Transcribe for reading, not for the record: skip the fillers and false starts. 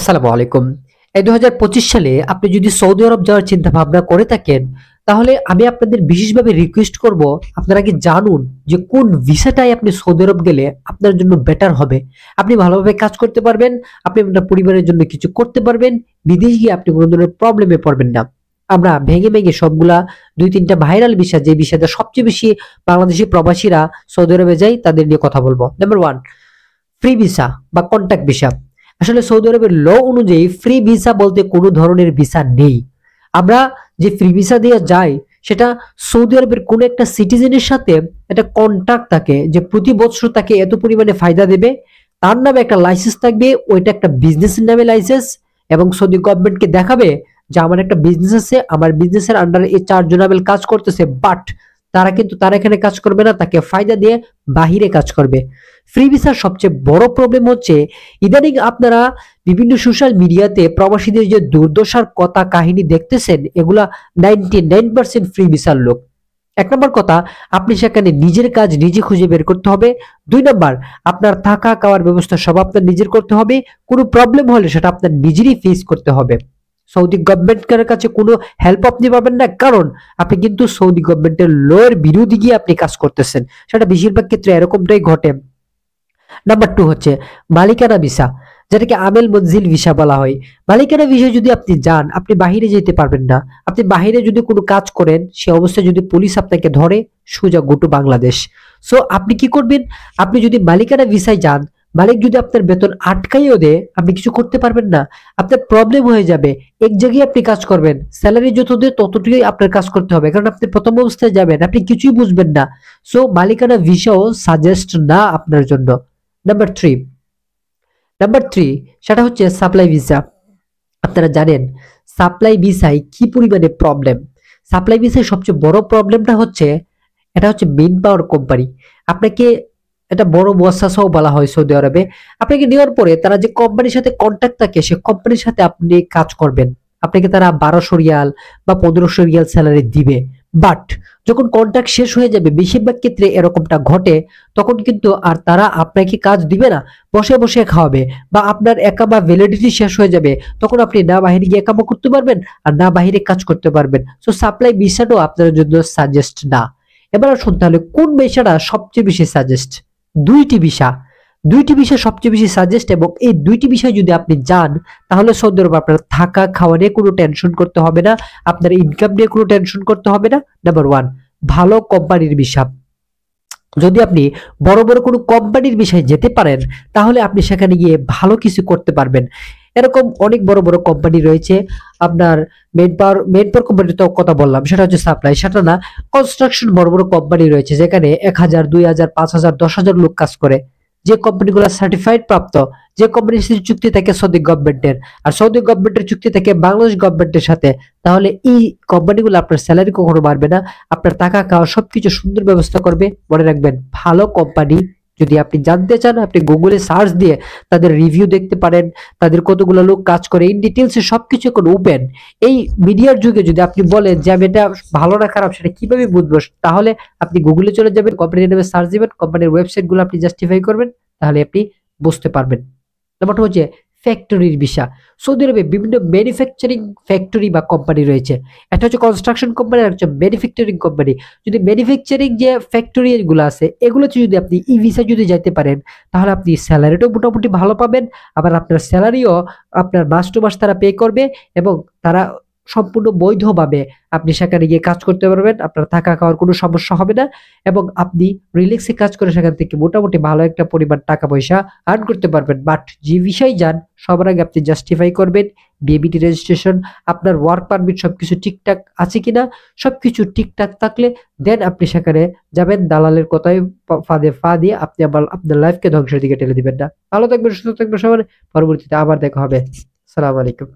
আসসালামু আলাইকুম। এই ২০২৫ সালে আপনি যদি সৌদি আরব যাওয়ার চিন্তা ভাবনা করে থাকেন, তাহলে আমি আপনাদের বিশেষভাবে রিকোয়েস্ট করব, আপনারা কি জানুন যে কোন ভিসাটাই আপনি সৌদি আরব গেলে আপনার জন্য বেটার হবে। আপনি ভালোভাবে কাজ করতে পারবেন, আপনি আপনার পরিবারের জন্য কিছু করতে পারবেন, বিদেশ গিয়ে আপনি কোনো ধরনের প্রবলেমে পড়বেন না। আমরা ভেঙে ভেঙে সবগুলা ২-৩টা ভাইরাল ভিসা, যে ভিসাটা সবচেয়ে বেশি বাংলাদেশী প্রবাসীরা সৌদি আরবে যায়, তাদের নিয়ে কথা বলবো। নাম্বার 1, ফ্রি ভিসা বা কন্টাক্ট ভিসা। আসলে সৌদি আরবের ল অনুযায়ী ফ্রি ভিসা বলতে কোনো ধরনের ভিসা নেই। আমরা যে ফ্রি ভিসা দিয়ে যাই, সেটা সৌদি আরবের কোনো একটা সিটিজেনের সাথে একটা কন্ট্রাক্ট থাকে যে প্রতি বছর তাকে এত পরিমাণে ফায়দা দেবে, তার নামে একটা লাইসেন্স থাকবে, ওইটা একটা বিজনেসের নামে লাইসেন্স, এবং সৌদি গভর্নমেন্টকে দেখাবে যে আমার একটা বিজনেস আছে, আমার বিজনেসের আন্ডারে এই 4 জন আবেল কাজ করতেছে, বাট তারা এখানে কাজ করবে না, তাকে ফায়দা দিয়ে বাহিরে কাজ করবে। ফ্রি ভিসার সবচেয়ে বড় প্রবলেম হচ্ছে, ইদানিং আপনারা বিভিন্ন সোশ্যাল মিডিয়াতে প্রবাসীদের যে দুর্দশার কথা কাহিনী দেখতেছেন, এগুলা 99% ফ্রি ভিসার লোক। ১ নম্বর কথা, আপনি সেখানে নিজের কাজ নিজে খুঁজে বের করতে হবে। ২ নম্বর, আপনার থাকা খাওয়ার ব্যবস্থা সব আপনার নিজের করতে হবে। কোনো প্রবলেম হলে সেটা আপনার নিজেরই ফেস করতে হবে। সৌদি গভর্নমেন্টের কাছে কোনো হেল্প আপনি পাবেন না, কারণ আপনি কিন্তু সৌদি গভর্নমেন্টের লয়ের বিরোধী গিয়ে আপনি কাজ করতেছেন। সেটা বেশিরভাগ ক্ষেত্রে এরকমটাই ঘটে। নাম্বার 2 হচ্ছে মালিকানা ভিসা, যেটাকে আমেল মঞ্জিল ভিসা বলা হয়। মালিকানা ভিসা যদি আপনি যান, আপনি বাহিরে যেতে পারবেন না। আপনি বাহিরে যদি কোনো কাজ করেন, সে অবস্থায় যদি পুলিশ আপনাকে ধরে, সোজা গো টু বাংলাদেশ। সো আপনি কি করবেন? আপনি যদি মালিকানা ভিসায় যান, মালিক যদি আপনার বেতন আটকাইও দেয়, আপনি কিছু করতে পারবেন না। আপনার প্রবলেম হয়ে যাবে। এক জায়গায় আপনি কাজ করবেন, স্যালারি যত দেয় ততটুকুই আপনার কাজ করতে হবে, কারণ আপনি প্রথম অবস্থায় যাবেন, আপনি কিছুই বুঝবেন না। সো মালিকানা ভিসাও সাজেস্ট না আপনার জন্য। নাম্বার 3, সেটা হচ্ছে সাপ্লাই ভিসা। আপনারা জানেন সাপ্লাই ভিসায় কি পরিমাণে প্রবলেম। সাপ্লাই ভিসায় সবচেয়ে বড় প্রবলেমটা হচ্ছে, এটা হচ্ছে মেইন পাওয়ার কোম্পানি। আপনাকে এটা বড় মুয়াসসাসাও বলা হয় সৌদি আরবে। আপনাকে নেওয়ার পরে তারা যে কোম্পানির সাথে কন্ট্যাক্ট থাকে, সে কোম্পানির সাথে আপনি কাজ করবেন। আপনাকে তারা 1200 রিয়াল বা 1500 রিয়াল স্যালারি দিবে। বাট যখন কন্ট্রাক্ট শেষ হয়ে যাবে, বেশিরভাগ ক্ষেত্রে এরকমটা ঘটে, তখন কিন্তু আর তারা আপনাকে কাজ দিবে না, বসে বসে খাওয়াবে। বা আপনার একামা ভ্যালিডিটি শেষ হয়ে যাবে, তখন আপনি না বাহিরে গিয়ে একামা করতে পারবেন, আর না বাহিরে কাজ করতে পারবেন। সো সাপ্লাই ভিসাটাও আপনার জন্য সাজেস্ট না। এবার আসুন তাহলে কোন ভিসাটা সবচেয়ে বেশি সাজেস্ট। দুইটি ভিসা, সবচেয়ে বেশি সাজেস্ট, এবং এই দুইটি বিষয় যদি আপনি যান, তাহলে সৌদি আরবে আপনার থাকা খাওয়া নিয়ে কোনো টেনশন করতে হবে না, আপনার ইনকাম নিয়ে কোনো টেনশন করতে হবে না। নাম্বার 1, ভালো কোম্পানির ভিসা। যদি আপনি বড় বড় কোনো কোম্পানির বিষয়ে যেতে পারেন, তাহলে আপনি সেখানে গিয়ে ভালো কিছু করতে পারবেন। এরকম অনেক বড় বড় কোম্পানি রয়েছে। আপনার মেন পাওয়ার কোম্পানির তো কথা বললাম, সেটা হচ্ছে সাপ্লাই, সেটা না। কনস্ট্রাকশন বড় বড় কোম্পানি রয়েছে, যেখানে 1000, 2000, 5000, 10,000 লোক কাজ করে। যে কোম্পানিগুলো সার্টিফাইড প্রাপ্ত, যে কোম্পানির সাথে চুক্তি থাকে সৌদি গভর্নমেন্টের, আর সৌদি গভর্নমেন্টের চুক্তি থাকে বাংলাদেশ গভর্নমেন্টের সাথে, তাহলে এই কোম্পানিগুলো আপনার স্যালারি কখনো বাড়বে না, আপনার টাকা খাওয়া সবকিছু সুন্দর ব্যবস্থা করবে। মনে রাখবেন, ভালো কোম্পানি যদি আপনি জানতে চান, আপনি গুগলে সার্চ দিয়ে তাদের রিভিউ দেখতে পারেন, তাদের কতগুলো লোক কাজ করে, ইন ডিটেলসে সবকিছু এখন ওপেন। এই মিডিয়ার যুগে যদি আপনি বলেন যে আমি এটা ভালো না খারাপ সেটা কিভাবে বুঝবো, তাহলে আপনি গুগলে চলে যাবেন, কোম্পানির নামে সার্চ দিবেন, কোম্পানির ওয়েবসাইট গুলো আপনি জাস্টিফাই করবেন, তাহলে আপনি বুঝতে পারবেন। নাম্বার হচ্ছে ফ্যাক্টরির বিষয়। সৌদি আরবে বিভিন্ন ম্যানুফ্যাকচারিং ফ্যাক্টরি বা কোম্পানি রয়েছে। একটা হচ্ছে কনস্ট্রাকশন কোম্পানি, আর হচ্ছে ম্যানুফ্যাকচারিং কোম্পানি। যদি ম্যানুফ্যাকচারিং যে ফ্যাক্টরি গুলো আছে, এগুলোতে যদি আপনি ই ভিসা যদি যাইতে পারেন, তাহলে আপনি স্যালারিটাও মোটামুটি ভালো পাবেন। আবার আপনার স্যালারিও আপনার মাস টু মাস তারা পে করবে, এবং তারা সম্পূর্ণ বৈধভাবে আপনি সেখানে গিয়ে কাজ করতে পারবেন। আপনার থাকা খাওয়ার কোনো সমস্যা হবে না, এবং আপনি রিল্যাক্সে কাজ করে সেখান থেকে মোটামুটি ভালো একটা পরিমাণ টাকা পয়সা আর্ন করতে পারবেন। বাট যে বিষয় যান, সবার আগে আপনি জাস্টিফাই করবেন বিএবিটি রেজিস্ট্রেশন, আপনার ওয়ার্ক পারমিট সবকিছু ঠিকঠাক আছে কিনা। সবকিছু ঠিকঠাক থাকলে দেন আপনি সেখানে যাবেন। দালালের কথায় ফাঁদে পা দিয়ে আপনি আবার আপনার লাইফকে ধ্বংসের দিকে ঠেলে দিবেন না। ভালো থাকবেন, সুস্থ থাকবেন সবার। পরবর্তীতে আবার দেখা হবে। আসসালামু আলাইকুম।